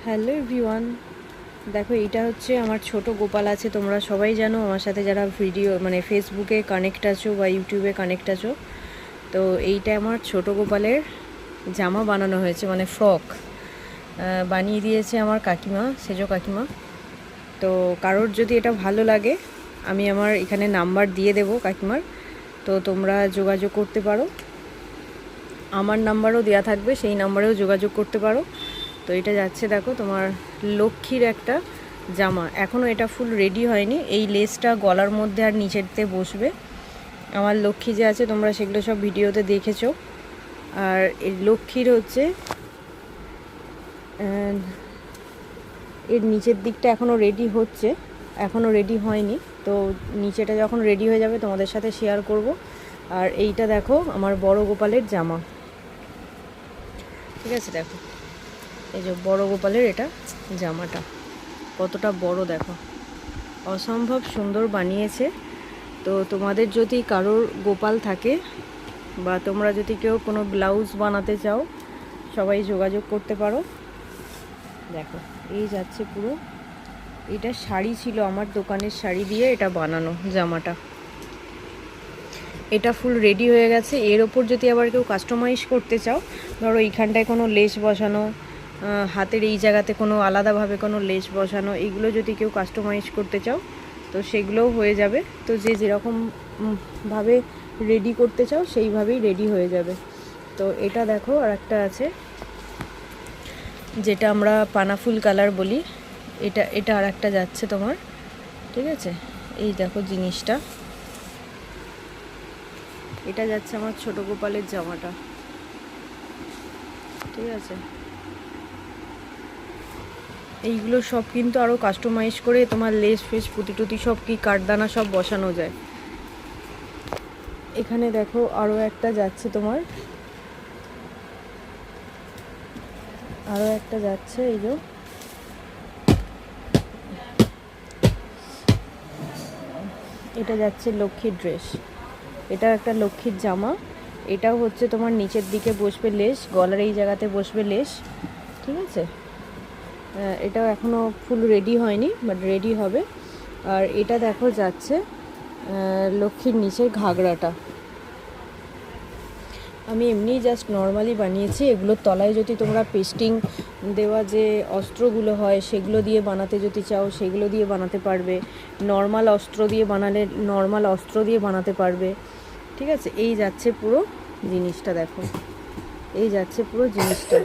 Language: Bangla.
হ্যালো এভরিওয়ান, দেখো এইটা হচ্ছে আমার ছোট গোপাল আছে। তোমরা সবাই জানো আমার সাথে যারা ভিডিও মানে ফেসবুকে কানেক্ট আছো বা ইউটিউবে কানেক্ট আছো। তো এইটা আমার ছোট গোপালের জামা বানানো হয়েছে, মানে ফ্রক বানিয়ে দিয়েছে আমার কাকিমা, সেজো কাকিমা। তো কারোর যদি এটা ভালো লাগে আমি আমার এখানে নাম্বার দিয়ে দেবো কাকিমার, তো তোমরা যোগাযোগ করতে পারো। আমার নাম্বারও দেওয়া থাকবে, সেই নাম্বারেও যোগাযোগ করতে পারো। তো এটা যাচ্ছে দেখো তোমার লক্ষ্মীর একটা জামা, এখনও এটা ফুল রেডি হয়নি। এই লেসটা গলার মধ্যে আর নিচেরতে বসবে। আমার লক্ষ্মী যে আছে তোমরা সেগুলো সব ভিডিওতে দেখেছো। আর এই লক্ষ্মীর হচ্ছে এর নিচের দিকটা এখনও রেডি হচ্ছে, এখনও রেডি হয়নি। তো নিচেটা যখন রেডি হয়ে যাবে তোমাদের সাথে শেয়ার করব। আর এইটা দেখো আমার বড় গোপালের জামা, ঠিক আছে? দেখো এই যে বড় গোপালের এটা জামাটা কতটা বড়, দেখো অসম্ভব সুন্দর বানিয়েছে। তো তোমাদের যদি কারোর গোপাল থাকে বা তোমরা যদি কেউ কোনো ব্লাউজ বানাতে চাও সবাই যোগাযোগ করতে পারো। দেখো এই যাচ্ছে পুরো, এটা শাড়ি ছিল আমার দোকানের শাড়ি দিয়ে এটা বানানো জামাটা। এটা ফুল রেডি হয়ে গেছে। এর ওপর যদি আবার কেউ কাস্টমাইজ করতে চাও, ধরো এইখানটায় কোনো লেস বসানো, হাতের এই জায়গাতে কোনো আলাদাভাবে কোনো লেস বসানো, এইগুলো যদি কেউ কাস্টমাইজ করতে চাও তো সেগুলোও হয়ে যাবে। তো যে যেরকম ভাবে রেডি করতে চাও সেইভাবেই রেডি হয়ে যাবে। তো এটা দেখো আর একটা আছে যেটা আমরা পানাফুল কালার বলি, এটা আর একটা যাচ্ছে তোমার, ঠিক আছে? এই দেখো জিনিসটা, এটা যাচ্ছে আমার ছোট গোপালের জামাটা, ঠিক আছে? এইগুলো সব কিন্তু আরও কাস্টমাইজ করে তোমার লেস ফেস পুঁতি টুতি সব কি কাঠদানা সব বসানো যায়। এখানে দেখো আরও একটা যাচ্ছে তোমার, আরও একটা যাচ্ছে, এই যে এটা যাচ্ছে লক্ষ্মীর ড্রেস, এটা একটা লক্ষ্মীর জামা। এটাও হচ্ছে তোমার নিচের দিকে বসবে লেস, গলার এই জায়গাতে বসবে লেস, ঠিক আছে? এটাও এখনও ফুল রেডি হয়নি, বাট রেডি হবে। আর এটা দেখো যাচ্ছে লক্ষ্মীর নিচের ঘাগরাটা। আমি এমনি জাস্ট নর্মালি বানিয়েছি। এগুলোর তলায় যদি তোমরা পেস্টিং দেওয়া যে অস্ত্রগুলো হয় সেগুলো দিয়ে বানাতে যদি চাও সেগুলো দিয়ে বানাতে পারবে। নর্মাল অস্ত্র দিয়ে বানালে নর্মাল অস্ত্র দিয়ে বানাতে পারবে, ঠিক আছে? এই যাচ্ছে পুরো জিনিসটা, দেখো এই যাচ্ছে পুরো জিনিসটা।